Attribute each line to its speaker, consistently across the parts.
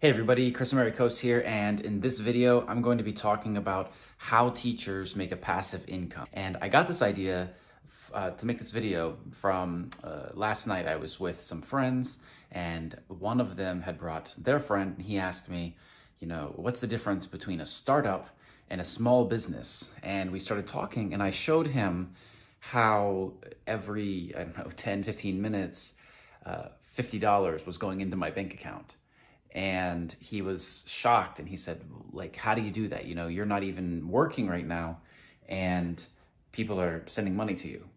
Speaker 1: Hey everybody, 𝐂𝐥𝐮𝐿 here, and in this video I'm going to be talking about how teachers make a passive income. And I got this idea to make this video from last night. I was with some friends and one of them had brought their friend and he asked me, what's the difference between a startup and a small business? And we started talking and I showed him how every, 10, 15 minutes, $50 was going into my bank account. And he was shocked and he said, like, how do you do that? You're not even working right now and people are sending money to you.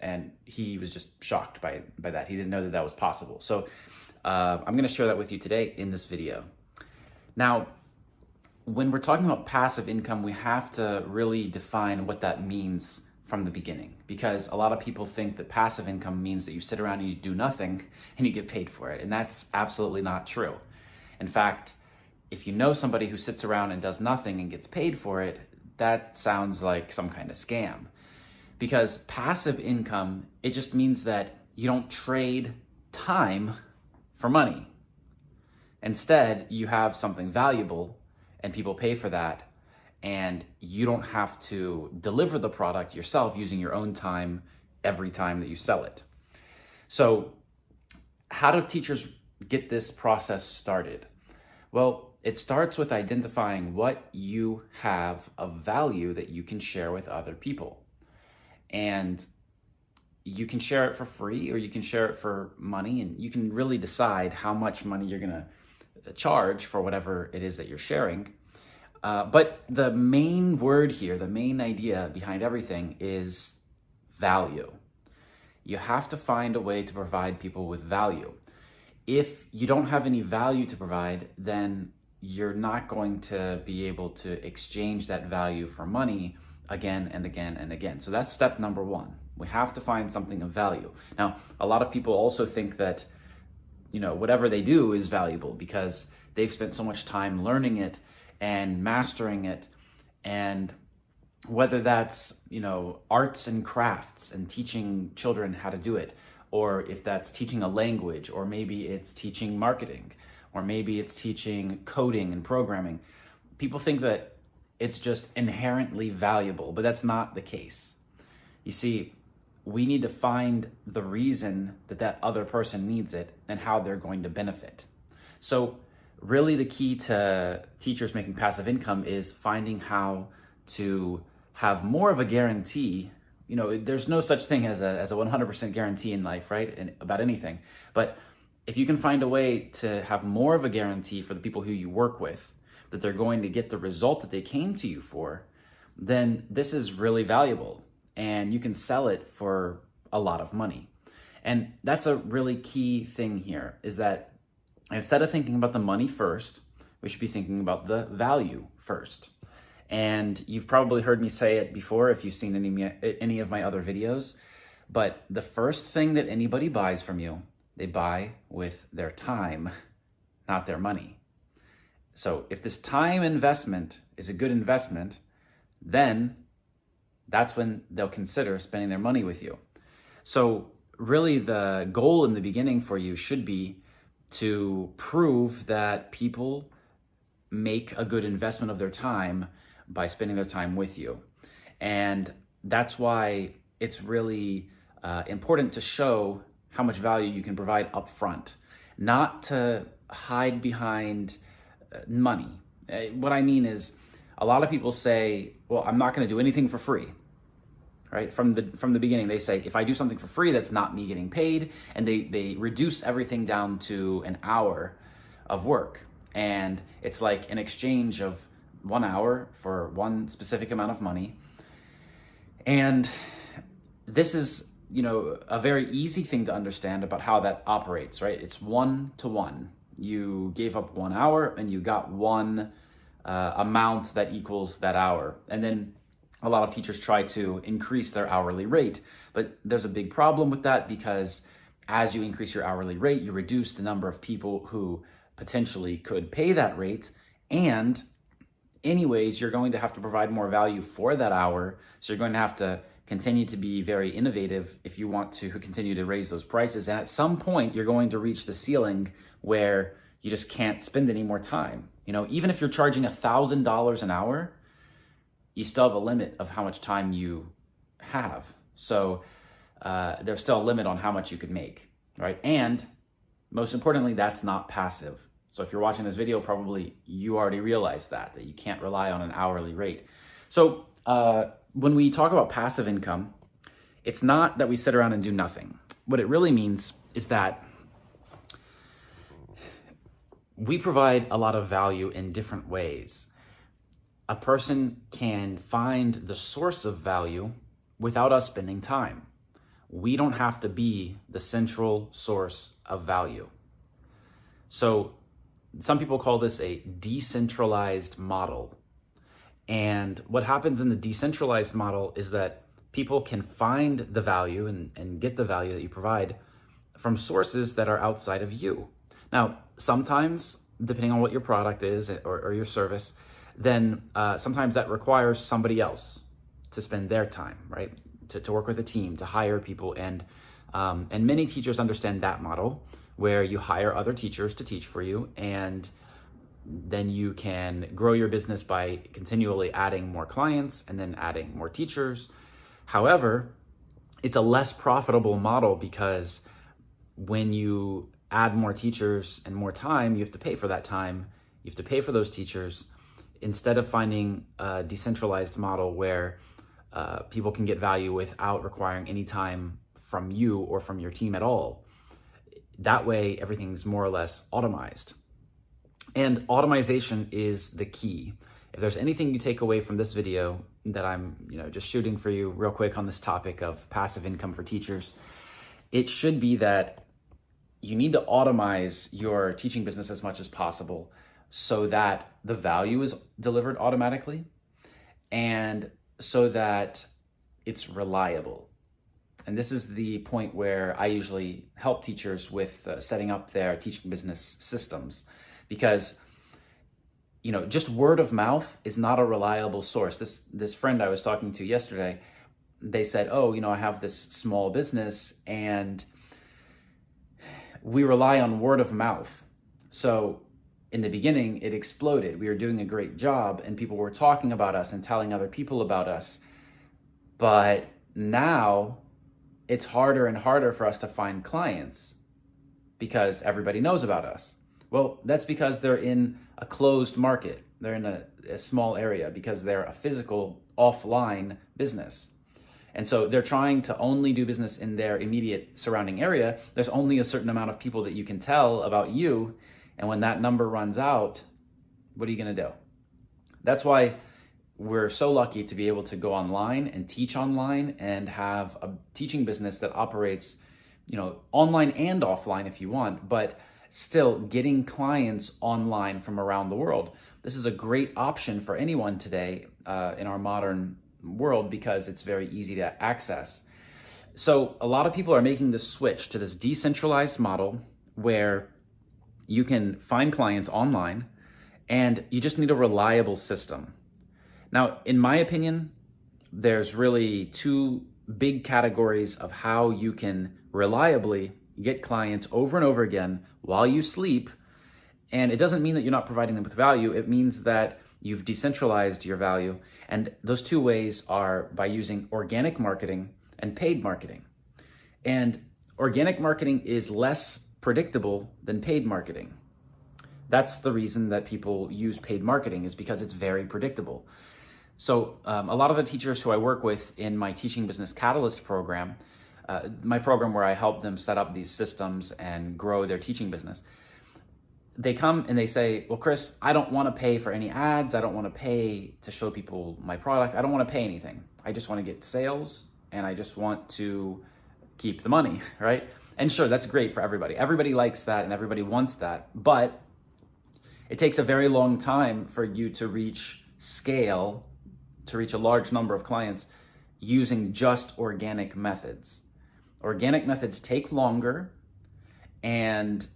Speaker 1: And he was just shocked by that. He didn't know that that was possible. So I'm gonna share that with you today in this video. Now, when we're talking about passive income, we have to really define what that means from the beginning, because a lot of people think that passive income means that you sit around and you do nothing and you get paid for it. And that's absolutely not true. In fact, if you know somebody who sits around and does nothing and gets paid for it, that sounds like some kind of scam. Because passive income, it just means that you don't trade time for money. Instead, you have something valuable and people pay for that, and you don't have to deliver the product yourself using your own time every time that you sell it. So how do teachers get this process started? Well, it starts with identifying what you have of value that you can share with other people. And you can share it for free or you can share it for money, and you can really decide how much money you're gonna charge for whatever it is that you're sharing. But the main word here, the main idea behind everything is value. You have to find a way to provide people with value. If you don't have any value to provide, then you're not going to be able to exchange that value for money again and again and again. So that's step number one. We have to find something of value. Now, a lot of people also think that, whatever they do is valuable because they've spent so much time learning it and mastering it. And whether that's, arts and crafts and teaching children how to do it, or if that's teaching a language, or maybe it's teaching marketing, or maybe it's teaching coding and programming. People think that it's just inherently valuable, but that's not the case. You see, we need to find the reason that that other person needs it and how they're going to benefit. So really the key to teachers making passive income is finding how to have more of a guarantee. There's no such thing as a 100% guarantee in life, right? And about anything. But if you can find a way to have more of a guarantee for the people who you work with, that they're going to get the result that they came to you for, then this is really valuable and you can sell it for a lot of money. And that's a really key thing here, is that instead of thinking about the money first, we should be thinking about the value first. And you've probably heard me say it before if you've seen any of my other videos, but the first thing that anybody buys from you, they buy with their time, not their money. So if this time investment is a good investment, then that's when they'll consider spending their money with you. So really the goal in the beginning for you should be to prove that people make a good investment of their time by spending their time with you. And that's why it's really important to show how much value you can provide up front, not to hide behind money. What I mean is, a lot of people say, well, I'm not gonna do anything for free, right? From the beginning, they say, if I do something for free, that's not me getting paid. And they reduce everything down to an hour of work. And it's like an exchange of 1 hour for one specific amount of money. And this is, a very easy thing to understand about how that operates, right? It's 1-to-1. You gave up 1 hour and you got one amount that equals that hour. And then a lot of teachers try to increase their hourly rate, but there's a big problem with that, because as you increase your hourly rate, you reduce the number of people who potentially could pay that rate. And anyways, you're going to have to provide more value for that hour. So you're going to have to continue to be very innovative if you want to continue to raise those prices. And at some point, you're going to reach the ceiling where you just can't spend any more time. You know, even if you're charging $1,000 an hour, you still have a limit of how much time you have. So there's still a limit on how much you could make, right? And most importantly, that's not passive. So if you're watching this video, probably you already realized that you can't rely on an hourly rate. So when we talk about passive income, it's not that we sit around and do nothing. What it really means is that we provide a lot of value in different ways. A person can find the source of value without us spending time. We don't have to be the central source of value. So some people call this a decentralized model. And what happens in the decentralized model is that people can find the value and get the value that you provide from sources that are outside of you. Now, sometimes, depending on what your product is or your service, then sometimes that requires somebody else to spend their time, right? To work with a team, to hire people. And many teachers understand that model where you hire other teachers to teach for you, and then you can grow your business by continually adding more clients and then adding more teachers. However, it's a less profitable model because when you add more teachers and more time, you have to pay for that time. You have to pay for those teachers, instead of finding a decentralized model where people can get value without requiring any time from you or from your team at all. That way, everything's more or less automized. And automation is the key. If there's anything you take away from this video that I'm just shooting for you real quick on this topic of passive income for teachers, it should be that you need to automize your teaching business as much as possible so that the value is delivered automatically and so that it's reliable. And this is the point where I usually help teachers with setting up their teaching business systems, because just word of mouth is not a reliable source. This friend I was talking to yesterday, they said, oh, I have this small business and we rely on word of mouth. So in the beginning, it exploded. We were doing a great job and people were talking about us and telling other people about us. But now it's harder and harder for us to find clients because everybody knows about us. Well, that's because they're in a closed market. They're in a small area because they're a physical offline business. And so they're trying to only do business in their immediate surrounding area. There's only a certain amount of people that you can tell about you. And when that number runs out, what are you going to do? That's why we're so lucky to be able to go online and teach online and have a teaching business that operates, online and offline if you want, but still getting clients online from around the world. This is a great option for anyone today in our modern world because it's very easy to access. So a lot of people are making this switch to this decentralized model where you can find clients online and you just need a reliable system. Now, in my opinion, there's really two big categories of how you can reliably get clients over and over again while you sleep. And it doesn't mean that you're not providing them with value. It means that you've decentralized your value. And those two ways are by using organic marketing and paid marketing. And organic marketing is less predictable than paid marketing. That's the reason that people use paid marketing, is because it's very predictable. So a lot of the teachers who I work with in my Teaching Business Catalyst program, my program where I help them set up these systems and grow their teaching business, they come and they say, well, Chris, I don't want to pay for any ads. I don't want to pay to show people my product. I don't want to pay anything. I just want to get sales and I just want to keep the money, right? And sure, that's great for everybody. Everybody likes that and everybody wants that, but it takes a very long time for you to reach scale, to reach a large number of clients using just organic methods. Organic methods take longer and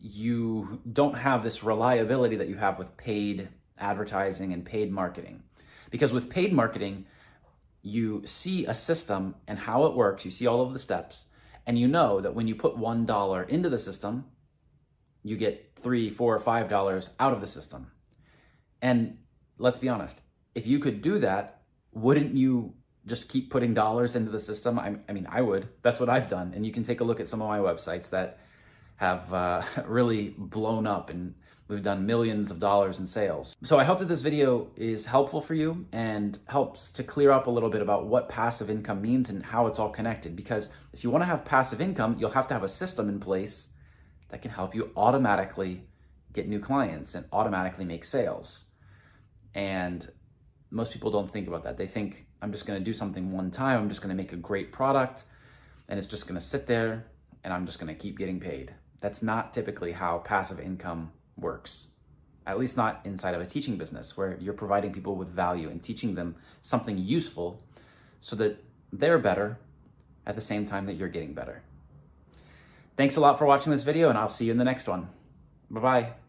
Speaker 1: you don't have this reliability that you have with paid advertising and paid marketing. Because with paid marketing, you see a system and how it works, you see all of the steps, and you know that when you put $1 into the system, you get $3, $4, $5 out of the system. And let's be honest, if you could do that, wouldn't you just keep putting dollars into the system? I mean, I would. That's what I've done. And you can take a look at some of my websites that have really blown up, and we've done millions of dollars in sales. So I hope that this video is helpful for you and helps to clear up a little bit about what passive income means and how it's all connected. Because if you want to have passive income, you'll have to have a system in place that can help you automatically get new clients and automatically make sales. And most people don't think about that. They think, I'm just going to do something one time, I'm just going to make a great product, and it's just going to sit there, and I'm just going to keep getting paid. That's not typically how passive income works, at least not inside of a teaching business, where you're providing people with value and teaching them something useful so that they're better at the same time that you're getting better. Thanks a lot for watching this video, and I'll see you in the next one. Bye-bye.